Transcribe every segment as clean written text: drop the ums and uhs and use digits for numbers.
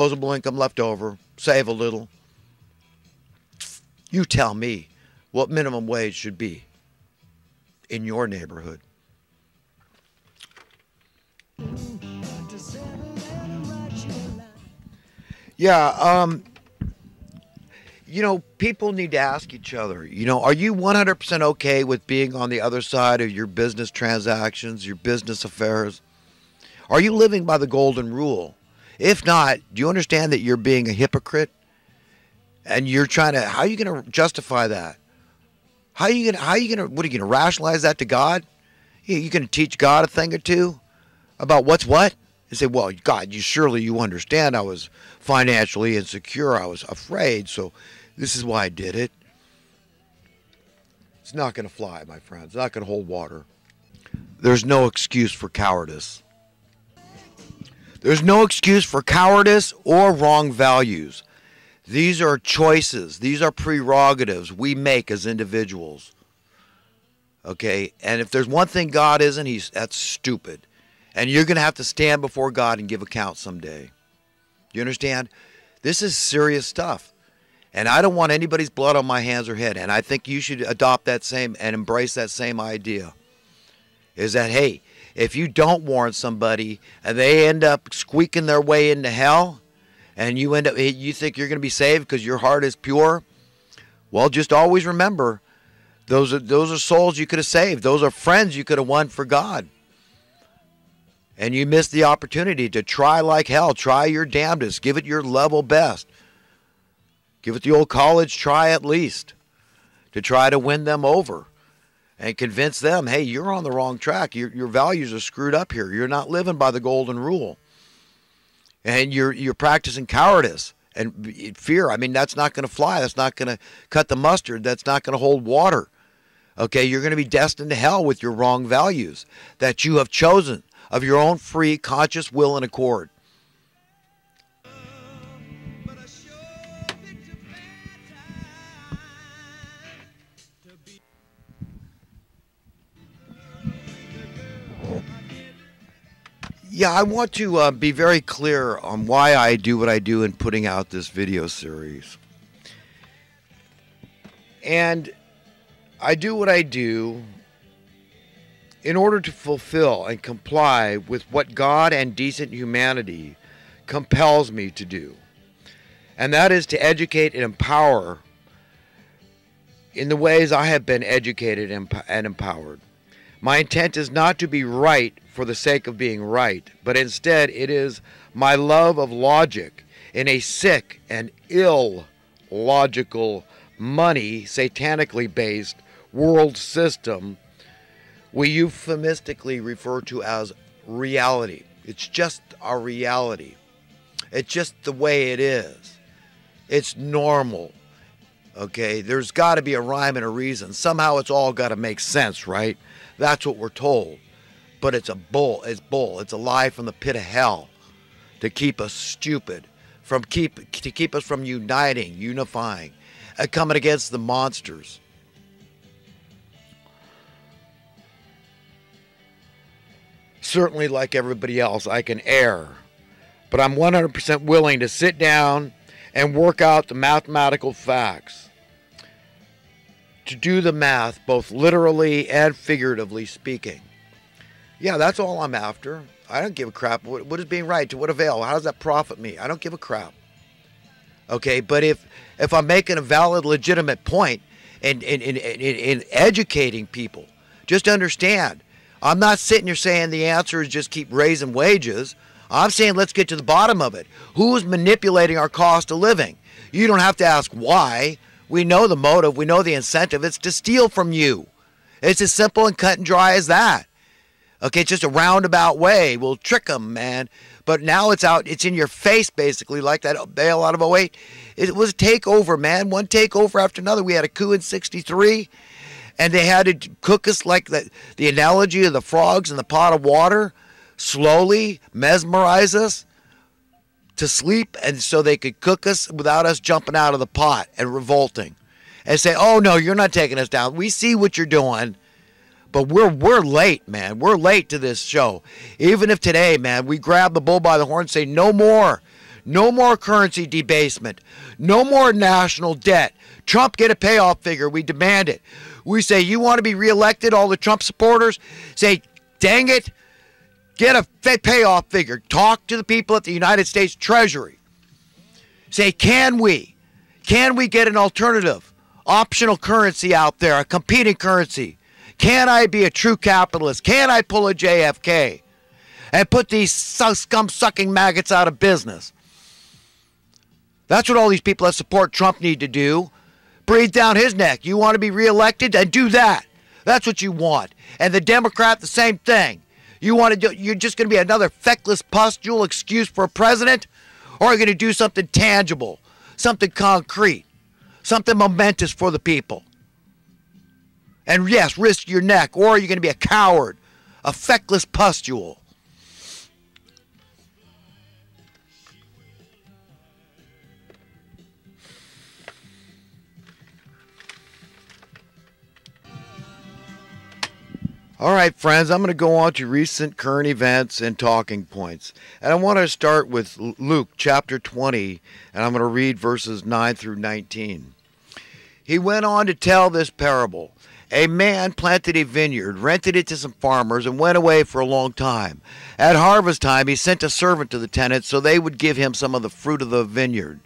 disposable income left over, save a little. You tell me what minimum wage should be in your neighborhood. Yeah, people need to ask each other, are you 100% okay with being on the other side of your business transactions, your business affairs? Are you living by the golden rule? If not, do you understand that you're being a hypocrite? And you're trying to, how are you going to justify that? What are you going to rationalize that to God? You going to teach God a thing or two about what's what? And say, well, God, you understand I was financially insecure. I was afraid, so this is why I did it. It's not going to fly, my friends. It's not going to hold water. There's no excuse for cowardice. There's no excuse for cowardice or wrong values. These are choices. These are prerogatives we make as individuals. Okay? And if there's one thing God isn't, that's stupid. And you're going to have to stand before God and give account someday. You understand? This is serious stuff. And I don't want anybody's blood on my hands or head. And I think you should adopt that same and embrace that same idea. Is that, hey, if you don't warn somebody and they end up squeaking their way into hell, and you think you're going to be saved because your heart is pure, well, just always remember, those are souls you could have saved. Those are friends you could have won for God. And you missed the opportunity to try like hell. Try your damnedest. Give it your level best. Give it the old college try at least to try to win them over and convince them, hey, you're on the wrong track. Your values are screwed up here. You're not living by the golden rule. And you're practicing cowardice and fear. I mean, that's not going to fly. That's not going to cut the mustard. That's not going to hold water. Okay, you're going to be destined to hell with your wrong values that you have chosen of your own free, conscious will and accord. Yeah, I want to be very clear on why I do what I do in putting out this video series. And I do what I do in order to fulfill and comply with what God and decent humanity compels me to do. And that is to educate and empower in the ways I have been educated and empowered. My intent is not to be right for the sake of being right, but instead it is my love of logic in a sick and illogical, money, satanically based world system we euphemistically refer to as reality. It's just our reality. It's just the way it is. It's normal. Okay, there's got to be a rhyme and a reason. Somehow it's all got to make sense, right? That's what we're told. But it's bull. It's a lie from the pit of hell to keep us stupid, to keep us from uniting, unifying, and coming against the monsters. Certainly, like everybody else, I can err, but I'm 100% willing to sit down and work out the mathematical facts, to do the math both literally and figuratively speaking. Yeah, that's all I'm after. I don't give a crap. What is being right? To what avail? How does that profit me? I don't give a crap. Okay, but if I'm making a valid, legitimate point in educating people, just understand, I'm not sitting here saying the answer is just keep raising wages. I'm saying let's get to the bottom of it. Who's manipulating our cost of living? You don't have to ask why. We know the motive. We know the incentive. It's to steal from you. It's as simple and cut and dry as that. Okay, it's just a roundabout way. We'll trick them, man. But now it's out. It's in your face, basically, like that bailout of '08. It was a takeover, man. One takeover after another. We had a coup in '63, and they had to cook us like the analogy of the frogs in the pot of water, slowly mesmerize us to sleep, and so they could cook us without us jumping out of the pot and revolting and say, oh, no, you're not taking us down. We see what you're doing. But we're late, man. We're late to this show. Even if today, man, we grab the bull by the horn and say, no more. No more currency debasement. No more national debt. Trump, get a payoff figure. We demand it. We say, you want to be reelected, all the Trump supporters? Say, dang it, get a payoff figure. Talk to the people at the United States Treasury. Say, can we get an alternative, optional currency out there, a competing currency? Can I be a true capitalist? Can I pull a JFK and put these scum-sucking maggots out of business? That's what all these people that support Trump need to do. Breathe down his neck. You want to be reelected? Then do that. That's what you want. And the Democrat, the same thing. You want to do? You're just going to be another feckless pustule excuse for a president, or are you going to do something tangible, something concrete, something momentous for the people? And yes, risk your neck, or are you going to be a coward, a feckless pustule? All right, friends, I'm going to go on to recent current events and talking points. And I want to start with Luke chapter 20, and I'm going to read verses 9 through 19. He went on to tell this parable. A man planted a vineyard, rented it to some farmers, and went away for a long time. At harvest time, he sent a servant to the tenants so they would give him some of the fruit of the vineyard.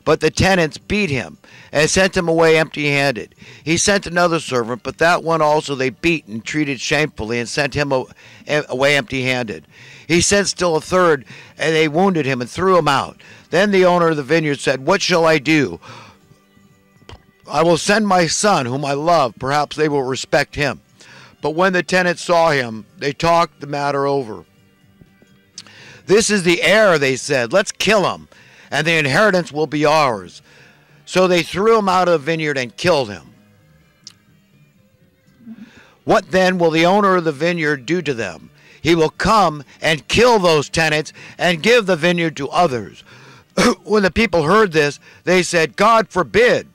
But the tenants beat him and sent him away empty-handed. He sent another servant, but that one also they beat and treated shamefully and sent him away empty-handed. He sent still a third, and they wounded him and threw him out. Then the owner of the vineyard said, "What shall I do? I will send my son, whom I love. Perhaps they will respect him." But when the tenants saw him, they talked the matter over. "This is the heir," they said. "Let's kill him, and the inheritance will be ours." So they threw him out of the vineyard and killed him. What then will the owner of the vineyard do to them? He will come and kill those tenants and give the vineyard to others. When the people heard this, they said, "God forbid."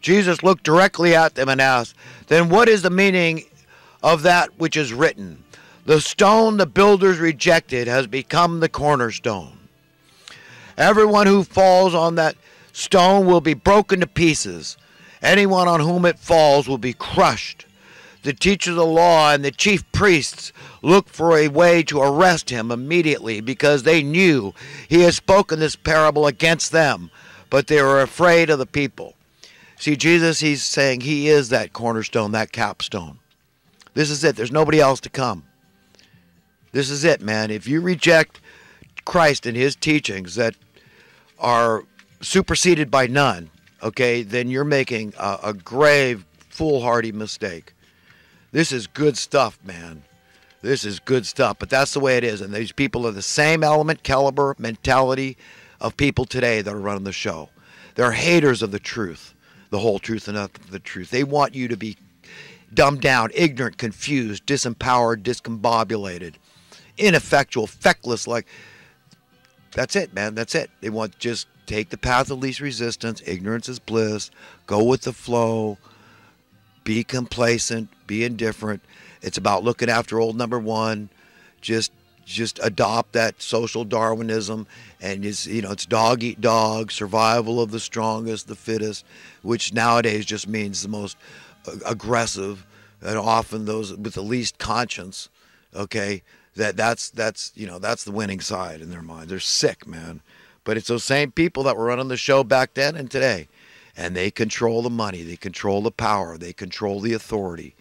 Jesus looked directly at them and asked, "Then what is the meaning of that which is written? The stone the builders rejected has become the cornerstone. Everyone who falls on that stone will be broken to pieces. Anyone on whom it falls will be crushed." The teachers of the law and the chief priests looked for a way to arrest him immediately because they knew he had spoken this parable against them, but they were afraid of the people. See, Jesus, he's saying he is that cornerstone, that capstone. This is it. There's nobody else to come. This is it, man. If you reject Christ and his teachings that are superseded by none, okay, then you're making a grave, foolhardy mistake. This is good stuff, man. This is good stuff, but that's the way it is. And these people are the same element, caliber, mentality of people today that are running the show. They're haters of the truth, the whole truth and nothing but the truth. They want you to be dumbed down, ignorant, confused, disempowered, discombobulated, ineffectual, feckless, like... That's it, man. That's it. They want just take the path of least resistance. Ignorance is bliss. Go with the flow. Be complacent. Be indifferent. It's about looking after old number one. Just adopt that social Darwinism, and it's dog eat dog, survival of the strongest, the fittest, which nowadays just means the most aggressive, and often those with the least conscience. Okay. That's the winning side in their mind. They're sick, man. But it's those same people that were running the show back then and today. And they control the money. They control the power. They control the authority.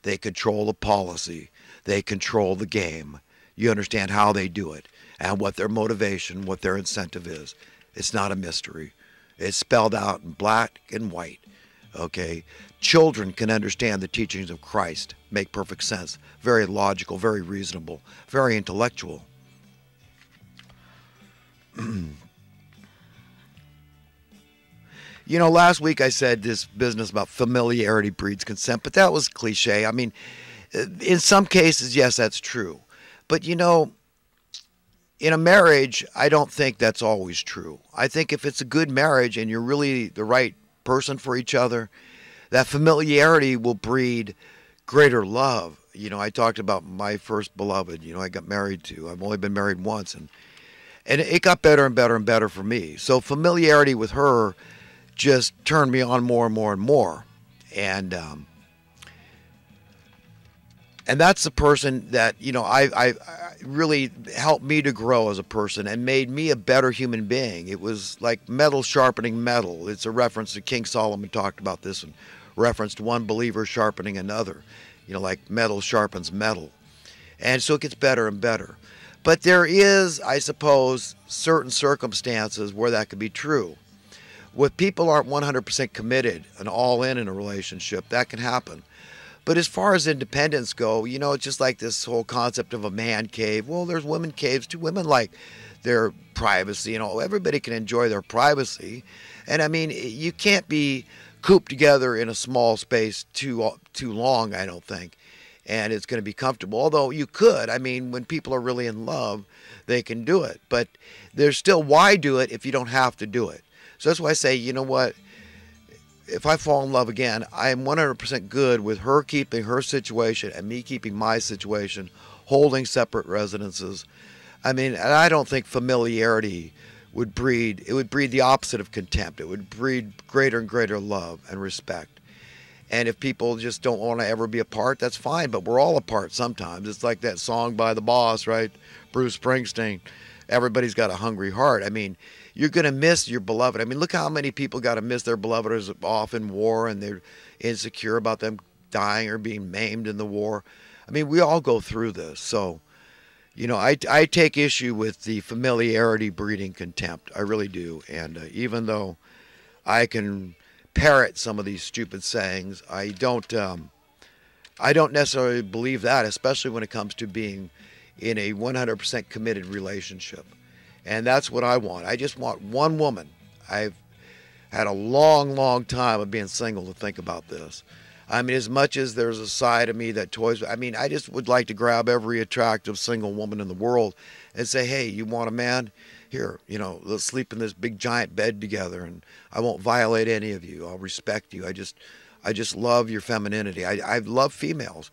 They control the policy. They control the game. You understand how they do it and what their motivation, what their incentive is. It's not a mystery. It's spelled out in black and white. Okay? Children can understand the teachings of Christ, make perfect sense, very logical, very reasonable, very intellectual. Last week I said this business about familiarity breeds contempt, but that was cliche. I mean, in some cases, yes, that's true. But, in a marriage, I don't think that's always true. I think if it's a good marriage and you're really the right person for each other, that familiarity will breed greater love. I talked about my first beloved, I got married to. I've only been married once. And it got better and better and better for me. So familiarity with her just turned me on more and more and more. And that's the person that, you know, I really helped me to grow as a person and made me a better human being. It was like metal sharpening metal. It's a reference to King Solomon talked about this and referenced one believer sharpening another. You know, like metal sharpens metal. And so it gets better and better. But there is, I suppose, certain circumstances where that could be true. When people aren't 100% committed and all in a relationship, that can happen. But as far as independence go, you know, it's just like this whole concept of a man cave. Well, there's women caves too. Women like their privacy. You know, everybody can enjoy their privacy. And I mean, you can't be cooped together in a small space too long, I don't think. And it's going to be comfortable. Although you could. I mean, when people are really in love, they can do it. But there's still, why do it if you don't have to do it? So that's why I say, you know what? If I fall in love again, I am 100% good with her keeping her situation and me keeping my situation, holding separate residences. I mean, and I don't think familiarity would breed, it would breed the opposite of contempt. It would breed greater and greater love and respect. And if people just don't want to ever be apart, that's fine, but we're all apart sometimes. It's like that song by the Boss, right? Bruce Springsteen, Everybody's Got a Hungry Heart. I mean, you're going to miss your beloved. I mean, look how many people got to miss their beloved who's off in war and they're insecure about them dying or being maimed in the war. I mean, we all go through this. So, you know, I take issue with the familiarity breeding contempt. I really do. And even though I can parrot some of these stupid sayings, I don't necessarily believe that, especially when it comes to being in a 100% committed relationship. And that's what I want. I just want one woman. I've had a long, long time of being single to think about this. I mean, as much as there's a side of me that toys, I mean, I just would like to grab every attractive single woman in the world and say, hey, you want a man? Here, you know, let's sleep in this big giant bed together and I won't violate any of you. I'll respect you. I just love your femininity. I love females.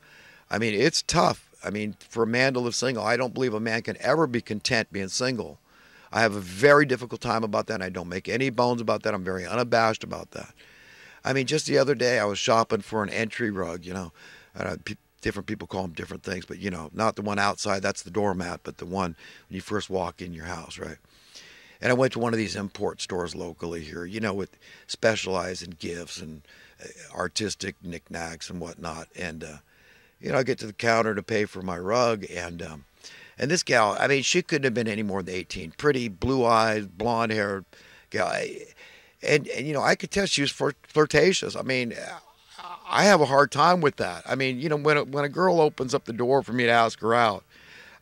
I mean, it's tough. I mean, for a man to live single, I don't believe a man can ever be content being single. I have a very difficult time about that, and I don't make any bones about that. I'm very unabashed about that. I mean, just the other day, I was shopping for an entry rug, you know. Different people call them different things, but, you know, not the one outside, that's the doormat, but the one when you first walk in your house, right? And I went to one of these import stores locally here, you know, with specialized in gifts and artistic knickknacks and whatnot. And, you know, I get to the counter to pay for my rug, and this gal, I mean, she couldn't have been any more than 18. Pretty, blue eyes, blonde hair gal. And you know, I could tell she was flirtatious. I mean, I have a hard time with that. I mean, you know, when a girl opens up the door for me to ask her out,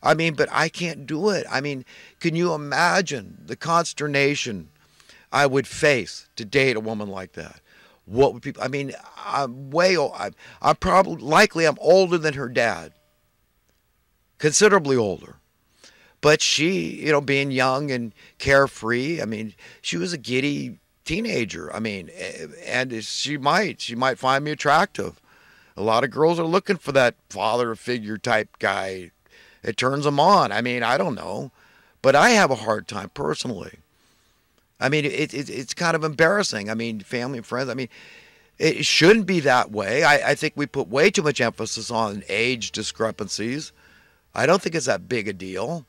I mean, but I can't do it. I mean, can you imagine the consternation I would face to date a woman like that? What would people, I mean, I'm way old. I'm probably, likely I'm older than her dad. Considerably older. But she, you know, being young and carefree, I mean, she was a giddy teenager. I mean, and she might find me attractive. A lot of girls are looking for that father figure type guy. It turns them on. I mean, I don't know. But I have a hard time personally. I mean, it's kind of embarrassing. I mean, family and friends, I mean, it shouldn't be that way. I think we put way too much emphasis on age discrepancies. I don't think it's that big a deal.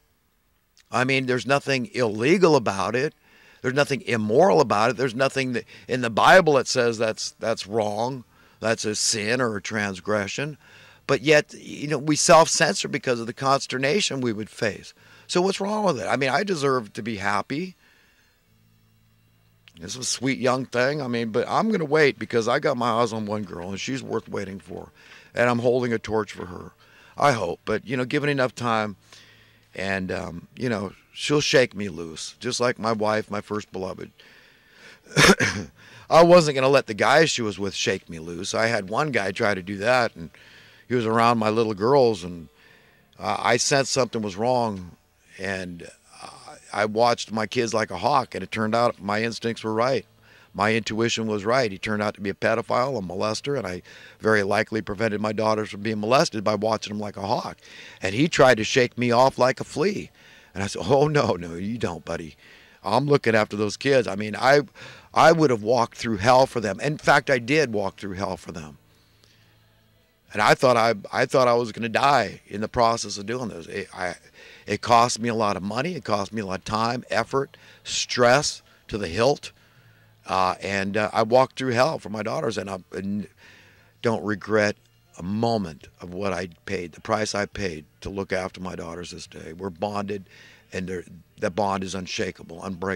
I mean, there's nothing illegal about it. There's nothing immoral about it. There's nothing that in the Bible that says that's wrong. That's a sin or a transgression. But yet, you know, we self-censor because of the consternation we would face. So what's wrong with it? I mean, I deserve to be happy. This is a sweet young thing. I mean, but I'm going to wait because I got my eyes on one girl and she's worth waiting for. And I'm holding a torch for her. I hope, but, you know, given enough time and, you know, she'll shake me loose, just like my wife, my first beloved. I wasn't going to let the guys she was with shake me loose. I had one guy try to do that, and he was around my little girls, and I sensed something was wrong, and I watched my kids like a hawk, and it turned out my instincts were right. My intuition was right. He turned out to be a pedophile, a molester, and I very likely prevented my daughters from being molested by watching him like a hawk. And he tried to shake me off like a flea. And I said, oh, no, no, you don't, buddy. I'm looking after those kids. I mean, I would have walked through hell for them. In fact, I did walk through hell for them. And I thought I was going to die in the process of doing this. It cost me a lot of money. It cost me a lot of time, effort, stress to the hilt. And I walked through hell for my daughters, and I don't regret a moment of what I paid, the price I paid to look after my daughters this day. We're bonded, and the bond is unshakable, unbreakable.